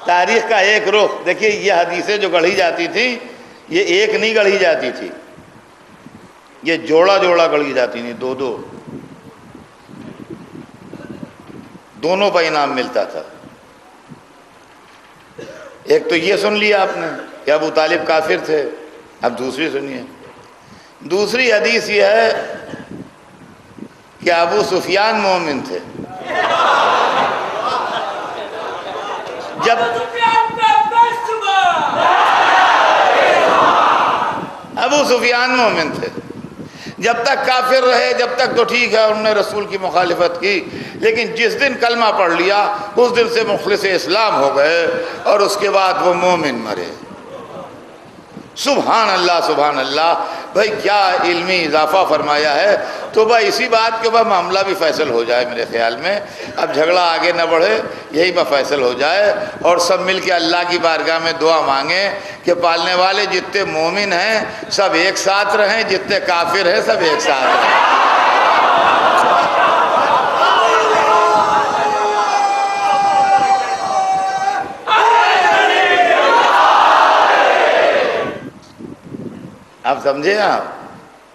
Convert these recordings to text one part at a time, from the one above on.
تاریخ کا ایک رخ دیکھیے، یہ حدیثیں جو گڑھی جاتی تھیں یہ ایک نہیں گڑھی جاتی تھی، یہ جوڑا جوڑا گڑھی جاتی تھی، دو دو، دونوں کا انعام ملتا تھا۔ ایک تو یہ سن لیا آپ نے کہ ابو طالب کافر تھے، اب دوسری سنیے۔ دوسری حدیث یہ ہے کہ ابو سفیان مومن تھے۔ جب ابو سفیان مومن تھے، جب تک کافر رہے جب تک تو ٹھیک ہے، انہوں نے رسول کی مخالفت کی، لیکن جس دن کلمہ پڑھ لیا اس دن سے مخلص اسلام ہو گئے اور اس کے بعد وہ مومن مرے۔ سبحان اللہ سبحان اللہ، بھائی کیا علمی اضافہ فرمایا ہے۔ تو بھائی اسی بات کے اوپر معاملہ بھی فیصل ہو جائے میرے خیال میں، اب جھگڑا آگے نہ بڑھے، یہی پر فیصل ہو جائے، اور سب مل کے اللہ کی بارگاہ میں دعا مانگیں کہ پالنے والے جتنے مومن ہیں سب ایک ساتھ رہیں، جتنے کافر ہیں سب ایک ساتھ رہیں۔ اب سمجھے آپ؟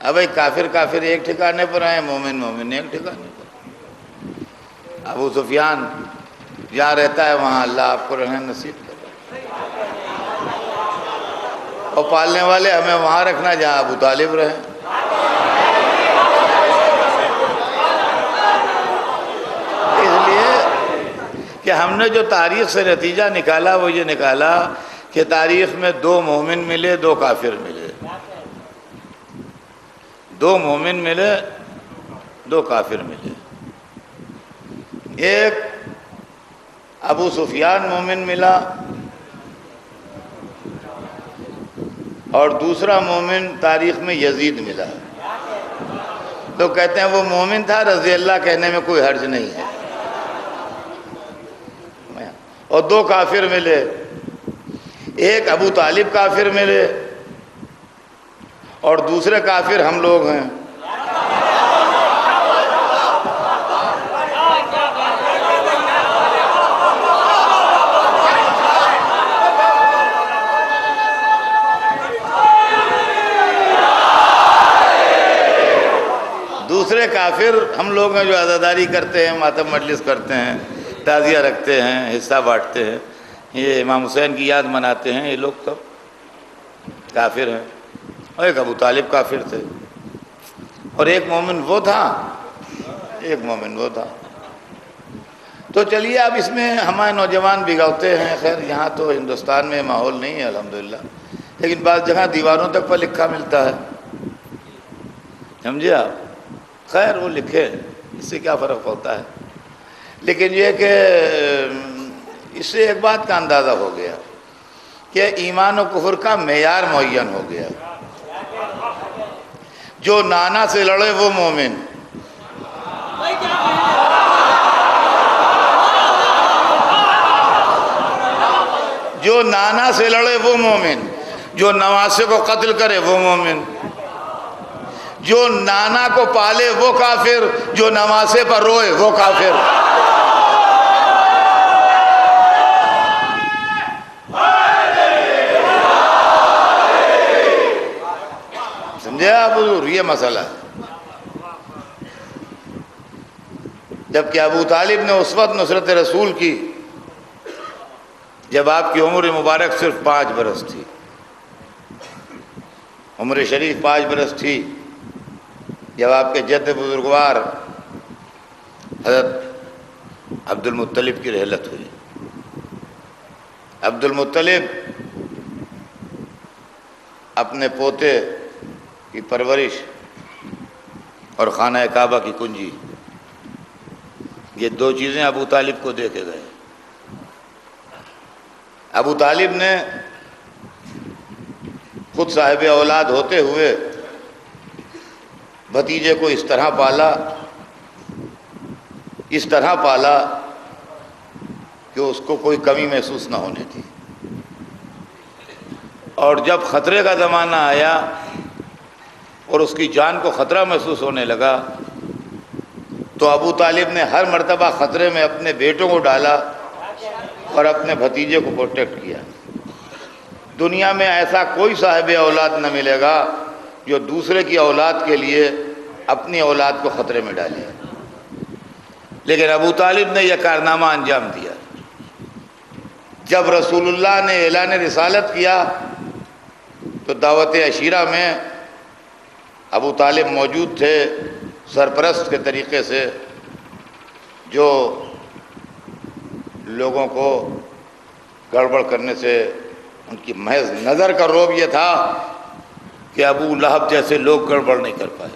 اب بھائی کافر کافر ایک ٹھکانے پر ہیں، مومن مومن ایک ٹھکانے پر۔ ابو سفیان جہاں رہتا ہے وہاں اللہ آپ کو رہنا نصیب کرے، اور پالنے والے ہمیں وہاں رکھنا جہاں ابو طالب رہے۔ اس لیے کہ ہم نے جو تاریخ سے نتیجہ نکالا وہ یہ نکالا کہ تاریخ میں دو مومن ملے، دو کافر ملے، دو مومن ملے، دو کافر ملے۔ ایک ابو سفیان مومن ملا اور دوسرا مومن تاریخ میں یزید ملا۔ تو کہتے ہیں وہ مومن تھا، رضی اللہ کہنے میں کوئی حرج نہیں ہے۔ اور دو کافر ملے، ایک ابو طالب کافر ملے اور دوسرے کافر ہم لوگ ہیں۔ دوسرے کافر ہم لوگ ہیں جو عزاداری کرتے ہیں، ماتم مجلس کرتے ہیں، تعزیہ رکھتے ہیں، حصہ بانٹتے ہیں، یہ امام حسین کی یاد مناتے ہیں، یہ لوگ سب کافر ہیں۔ اور ایک ابو طالب کافر تھے، اور ایک مومن وہ تھا، ایک مومن وہ تھا۔ تو چلیے اب اس میں ہمارے نوجوان بگاڑتے ہیں، خیر یہاں تو ہندوستان میں ماحول نہیں ہے الحمدللہ، لیکن بعض جگہ دیواروں تک پر لکھا ملتا ہے، سمجھے آپ؟ خیر وہ لکھے، اس سے کیا فرق ہوتا ہے، لیکن یہ کہ اس سے ایک بات کا اندازہ ہو گیا کہ ایمان و کفر کا معیار معین ہو گیا۔ جو نانا سے لڑے وہ مومن، جو نانا سے لڑے وہ مومن، جو نواسے کو قتل کرے وہ مومن، جو نانا کو پالے وہ کافر، جو نواسے پر روئے وہ کافر۔ سمجھے آپ حضور؟ یہ مسئلہ ہے۔ جبکہ ابو طالب نے اس وقت نصرت رسول کی جب آپ کی عمر مبارک صرف 5 برس تھی، عمر شریف 5 برس تھی جب آپ کے جد بزرگوار حضرت عبد المطلب کی رحلت ہوئی۔ عبد المطلب اپنے پوتے کی پرورش اور خانہ کعبہ کی کنجی، یہ 2 چیزیں ابو طالب کو دے کے گئے۔ ابو طالب نے خود صاحب اولاد ہوتے ہوئے بھتیجے کو اس طرح پالا کہ اس کو کوئی کمی محسوس نہ ہونے دی، اور جب خطرے کا زمانہ آیا اور اس کی جان کو خطرہ محسوس ہونے لگا تو ابو طالب نے ہر مرتبہ خطرے میں اپنے بیٹوں کو ڈالا اور اپنے بھتیجے کو پروٹیکٹ کیا۔ دنیا میں ایسا کوئی صاحب اولاد نہ ملے گا جو دوسرے کی اولاد کے لیے اپنی اولاد کو خطرے میں ڈالے، لیکن ابو طالب نے یہ کارنامہ انجام دیا۔ جب رسول اللہ نے اعلان رسالت کیا تو دعوت عشیرہ میں ابو طالب موجود تھے، سرپرست کے طریقے سے، جو لوگوں کو گڑبڑ کرنے سے ان کی محض نظر کا روب یہ تھا کہ ابو لہب جیسے لوگ گڑبڑ نہیں کر پائے۔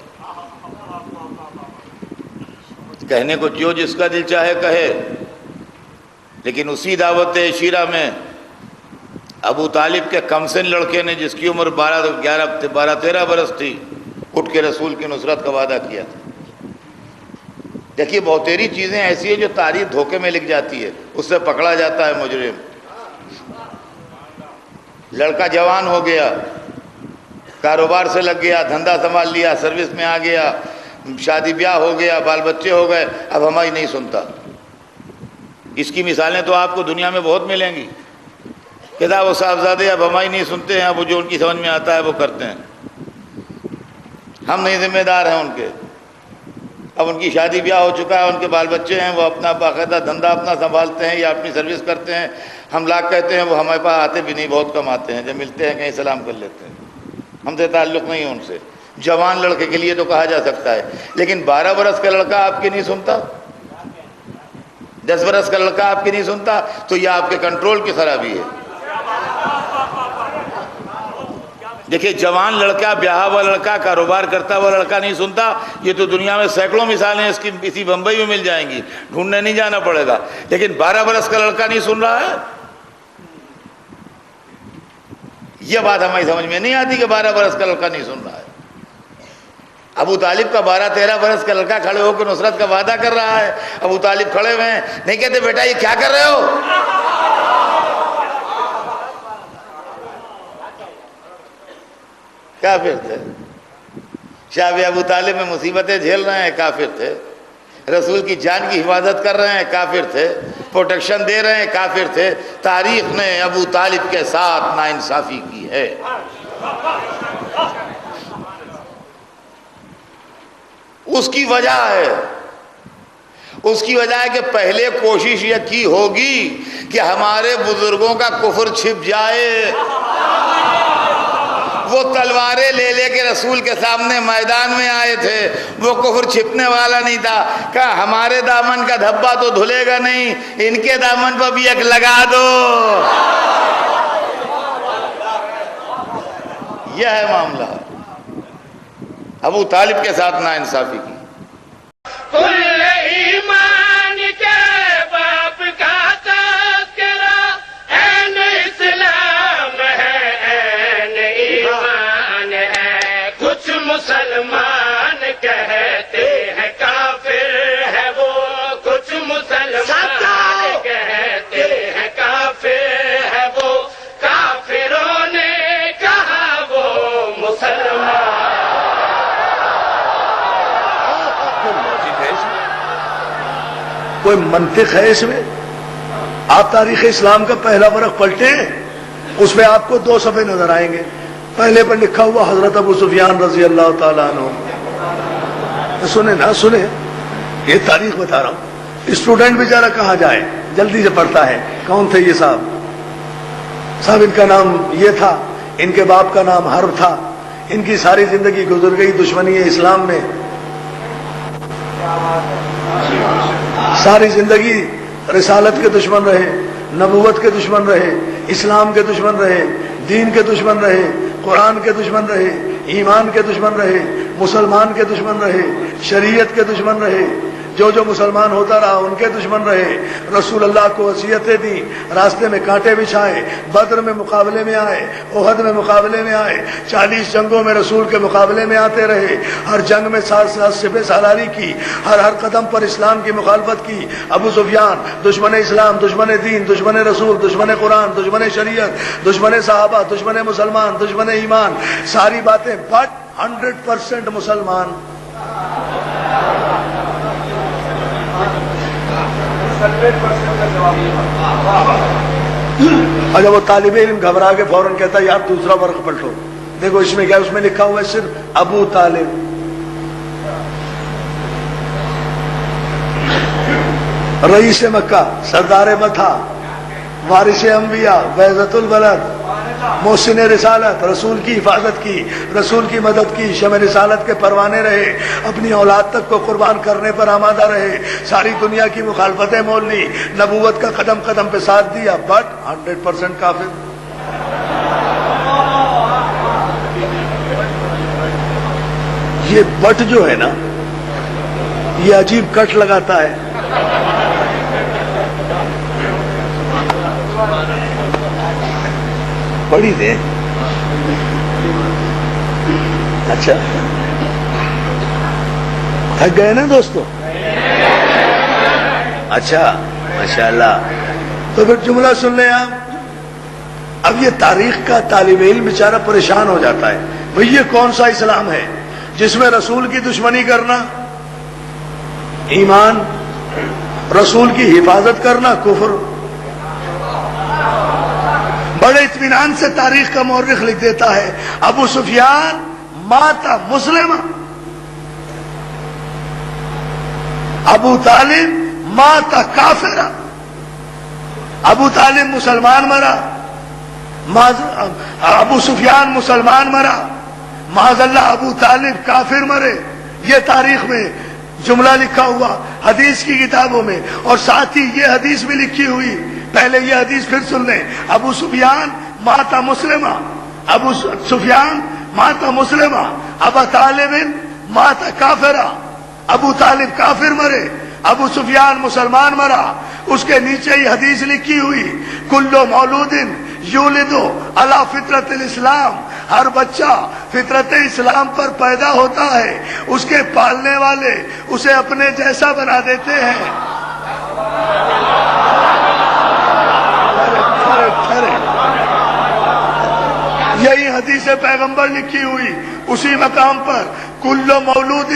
کہنے کو جو جس کا دل چاہے کہے، لیکن اسی دعوت عشیرہ میں ابو طالب کے کم سن لڑکے نے، جس کی عمر 12-13 برس تھی، اٹھ کے رسول کی نصرت کا وعدہ کیا تھا۔ دیکھیے بہتری چیزیں ایسی ہیں جو تاریخ دھوکے میں لکھ جاتی ہے، اس سے پکڑا جاتا ہے مجرم۔ لڑکا جوان ہو گیا، کاروبار سے لگ گیا، دھندا سنبھال لیا، سروس میں آ گیا، شادی بیاہ ہو گیا، بال بچے ہو گئے، اب ہماری نہیں سنتا۔ اس کی مثالیں تو آپ کو دنیا میں بہت ملیں گی کہ وہ صاحبزادے اب ہماری نہیں سنتے ہیں، اب وہ جو ان کی سمجھ میں آتا ہے وہ کرتے ہیں، ہم نہیں ذمہ دار ہیں ان کے۔ اب ان کی شادی بیاہ ہو چکا ہے، ان کے بال بچے ہیں، وہ اپنا باقاعدہ دھندا اپنا سنبھالتے ہیں یا اپنی سروس کرتے ہیں، ہم لاکھ کہتے ہیں، وہ ہمارے پاس آتے بھی نہیں، بہت کم آتے ہیں، جب ملتے ہیں کہیں سلام کر لیتے ہیں، ہم سے تعلق نہیں ہے ان سے۔ جوان لڑکے کے لیے تو کہا جا سکتا ہے، لیکن 12 برس کا لڑکا آپ کی نہیں سنتا، 10 برس کا لڑکا آپ کی نہیں سنتا، تو یہ آپ کے کنٹرول کی خرابی ہے۔ دیکھیں جوان لڑکا، بیاہ ہوا لڑکا، کاروبار کرتا ہوا لڑکا نہیں سنتا، یہ تو دنیا میں سینکڑوں مثالیں اس کی اسی بمبئی میں مل جائیں گی، ڈھونڈنے نہیں جانا پڑے گا۔ لیکن 12 برس کا لڑکا نہیں سن رہا ہے، یہ بات ہماری سمجھ میں نہیں آتی کہ 12 برس کا لڑکا نہیں سن رہا ہے۔ ابو طالب کا 12-13 برس کا لڑکا کھڑے ہو کے نصرت کا وعدہ کر رہا ہے، ابو طالب کھڑے ہوئے ہیں، نہیں کہتے بیٹا یہ کیا کر رہے ہو؟ کافر تھے، شاب ابو طالب میں مصیبتیں جھیل رہے ہیں، کافر تھے، رسول کی جان کی حفاظت کر رہے ہیں، کافر تھے، پروٹیکشن دے رہے ہیں، کافر تھے۔ تاریخ نے ابو طالب کے ساتھ ناانصافی کی ہے۔ اس کی وجہ ہے کہ پہلے کوشش یہ کی ہوگی کہ ہمارے بزرگوں کا کفر چھپ جائے۔ وہ تلواریں لے لے کے رسول کے سامنے میدان میں آئے تھے، وہ کفر چھپنے والا نہیں تھا، کہا ہمارے دامن کا دھبا تو دھلے گا نہیں، ان کے دامن پر بھی ایک لگا دو۔ یہ ہے معاملہ، ابو طالب کے ساتھ ناانصافی کی۔ کل ایمان کے باپ کا تذکرہ عین اسلام ہے، عین ایمان ہے۔ کچھ مسلمان کہتے ہیں کافر ہے وہ، کچھ مسلمان کہتے ہیں کافر ہے وہ، کافروں نے کہا وہ مسلمان۔ کوئی منطق ہے اس میں؟ آپ تاریخ اسلام کا پہلا ورق پلٹیں، اس میں آپ کو 2 صفحے نظر آئیں گے۔ پہلے پر لکھا ہوا حضرت ابو سفیان رضی اللہ تعالیٰ عنہ۔ سنیں نا، سنیں، یہ تاریخ بتا رہا ہوں، اسٹوڈنٹ بیچارہ کہاں جائے، جلدی سے پڑھتا ہے۔ کون تھے یہ صاحب ان کا نام یہ تھا، ان کے باپ کا نام حرب تھا، ان کی ساری زندگی گزر گئی دشمنی اسلام میں، ساری زندگی رسالت کے دشمن رہے، نبوت کے دشمن رہے، اسلام کے دشمن رہے، دین کے دشمن رہے، قرآن کے دشمن رہے، ایمان کے دشمن رہے، مسلمان کے دشمن رہے، شریعت کے دشمن رہے، جو مسلمان ہوتا رہا ان کے دشمن رہے، رسول اللہ کو وصیتیں دی، راستے میں کانٹے بچھائے، بدر میں مقابلے میں آئے، احد میں مقابلے میں آئے، 40 جنگوں میں رسول کے مقابلے میں آتے رہے، ہر جنگ میں ساتھ سپہ سالاری کی، ہر قدم پر اسلام کی مخالفت کی۔ ابو سفیان دشمن اسلام، دشمن دین، دشمن رسول، دشمن قرآن، دشمن شریعت، دشمن صحابہ، دشمن مسلمان، دشمن ایمان، ساری باتیں، بٹ 100% مسلمان۔ اچھا وہ طالب علم گھبرا کے فوراً کہتا ہے یار دوسرا ورق پلٹو، دیکھو اس میں کیا، اس میں لکھا ہوا ہے صرف ابو طالب. رئیس مکہ، سردار متھا، وارث انبیاء، وحدت البلد، محسن رسالت، رسول کی حفاظت کی، رسول کی مدد کی، شمع رسالت کے پروانے رہے، اپنی اولاد تک کو قربان کرنے پر آمادہ رہے، ساری دنیا کی مخالفتیں مول لی، نبوت کا قدم قدم پہ ساتھ دیا، بٹ 100% کافر. یہ بٹ جو ہے نا، یہ عجیب کٹ لگاتا ہے. پڑھی دیں. اچھا تھک گئے نا دوستو؟ اچھا ماشاءاللہ. تو پھر جملہ سن لیں آپ. اب یہ تاریخ کا طالب علم بیچارہ پریشان ہو جاتا ہے، بھئی یہ کون سا اسلام ہے جس میں رسول کی دشمنی کرنا ایمان، رسول کی حفاظت کرنا کفر. بڑے اطمینان سے تاریخ کا مورخ لکھ دیتا ہے ابو سفیان ماتا مسلمہ، ابو طالب ماتا کافرہ. ابو طالب مسلمان مرا، ابو سفیان مسلمان مرا، معاذ اللہ ابو طالب کافر مرے. یہ تاریخ میں جملہ لکھا ہوا حدیث کی کتابوں میں، اور ساتھ ہی یہ حدیث بھی لکھی ہوئی. پہلے یہ حدیث پھر سن لیں. ابو سفیان ماتا مسلمہ، ابو سفیان ماتا مسلمہ، ابا طالب ماتا کافرہ. ابو طالب کافر مرے، ابو سفیان مسلمان مرا. اس کے نیچے یہ حدیث لکھی ہوئی کلو مولود یولد علی فطرت الاسلام، ہر بچہ فطرت اسلام پر پیدا ہوتا ہے، اس کے پالنے والے اسے اپنے جیسا بنا دیتے ہیں. یہی حدیث پیغمبر لکھی ہوئی اسی مقام پر کل مولود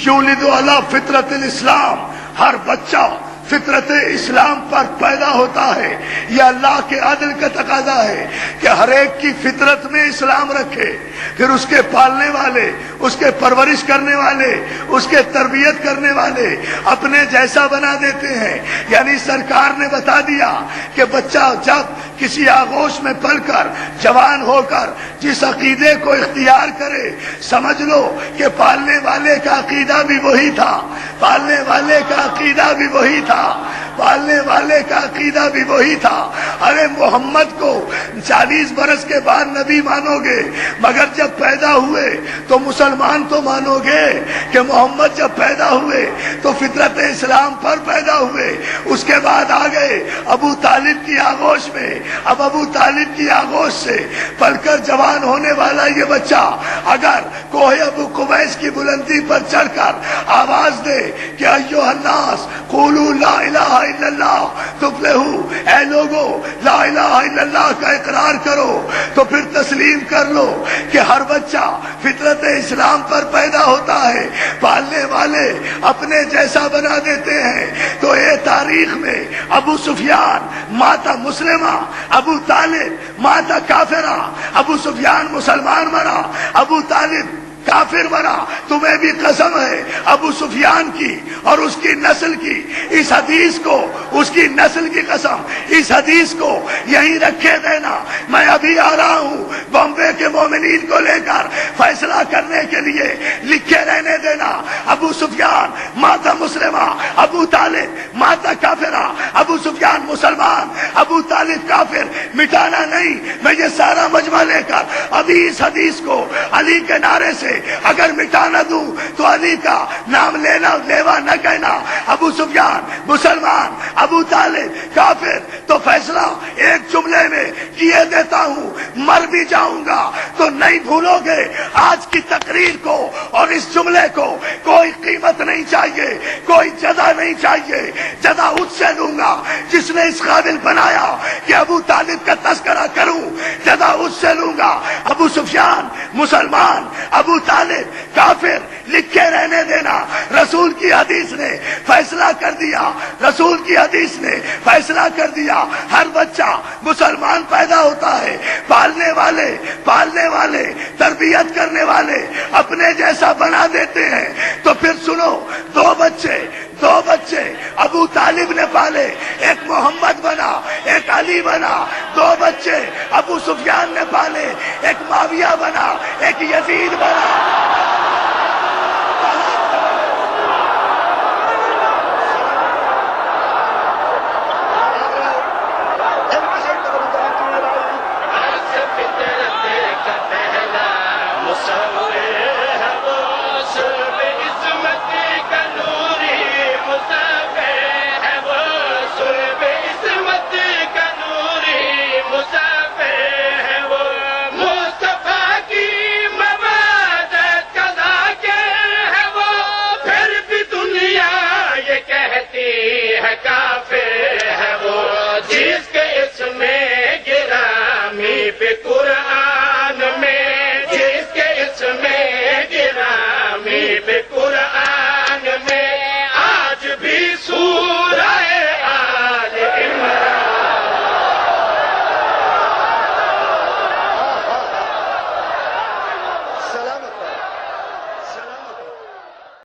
یولد علی فطرت الاسلام، ہر بچہ فطرت اسلام پر پیدا ہوتا ہے. یہ اللہ کے عدل کا تقاضا ہے کہ ہر ایک کی فطرت میں اسلام رکھے، پھر اس کے پالنے والے، اس کے پرورش کرنے والے، اس کے تربیت کرنے والے اپنے جیسا بنا دیتے ہیں. یعنی سرکار نے بتا دیا کہ بچہ جب کسی آغوش میں پل کر جوان ہو کر جس عقیدے کو اختیار کرے، سمجھ لو کہ پالنے والے کا عقیدہ بھی وہی تھا، پالنے والے کا عقیدہ بھی وہی تھا، پالنے والے کا عقیدہ بھی وہی تھا. ارے محمد کو 40 برس کے بعد نبی مانو گے، مگر جب پیدا ہوئے تو مسلمان تو مانو گے کہ محمد جب پیدا ہوئے تو فطرت اسلام پر پیدا ہوئے. اس کے بعد آ گئے ابو طالب کی آغوش میں. اب ابو طالب کی آغوش سے پل کر جوان ہونے والا یہ بچہ اگر کوہ ابو قبیس کی بلندی پر چڑھ کر آواز دے کہ ایھا الناس قولوا لا الہ الا اللہ تفلحوا، اے لوگو لا الہ الا اللہ کا اقرار کرو، تو پھر تسلیم کر لو کہ ہر بچہ فطرت اسلام پر پیدا ہوتا ہے، پالنے والے اپنے جیسا بنا دیتے ہیں. تو یہ تاریخ میں ابو سفیان ماتا مسلمہ، ابو طالب ماتا کافرہ، ابو سفیان مسلمان مرا، ابو طالب کافر مرا. تمہیں بھی قسم ہے ابو سفیان کی اور اس کی نسل کی، اس حدیث کو، اس کی نسل کی قسم، اس حدیث کو یہیں رکھے دینا. میں ابھی آ رہا ہوں بامبے کے مومنین کو لے کر فیصلہ کرنے کے لیے، لکھے رہنے دینا. ابو سفیان ماتا مسلمہ، ابو طالب ماتا کافرہ، ابو سفیان مسلمان، ابو طالب کافر. مٹانا نہیں. میں یہ سارا مجمع لے کر ابھی اس حدیث کو علی کے نعرے سے اگر مٹا نہ دوں تو علی کا نام لینا لیوا نہ کہنا. ابو سفیان مسلمان، ابو طالب کافر. تو فیصلہ ایک جملے میں کیے دیتا ہوں، مر بھی جاؤں گا تو نہیں بھولو گے آج کی تقریر کو اور اس جملے کو کوئی قیمت نہیں چاہیے، کوئی جزا نہیں چاہیے، جزا اس سے لوں گا جس نے اس قابل بنایا کہ ابو طالب کا تذکرہ کروں، جزا اس سے لوں گا۔ ابو سفیان مسلمان، ابو طالب کافر، لکھے رہنے دینا۔ رسول کی حدیث نے فیصلہ کر دیا، رسول کی حدیث نے فیصلہ کر دیا، ہر بچہ مسلمان پیدا ہوتا ہے، پالنے والے تربیت کرنے والے اپنے جیسا بنا دیتے ہیں۔ تو پھر سنو، دو بچے ابو طالب نے پالے، ایک محمد بنا، ایک علی بنا۔ دو بچے ابو سفیان نے پالے، ایک معاویہ بنا، ایک یزید بنا۔ قرآن میں جس کے اس میں گرامی پہ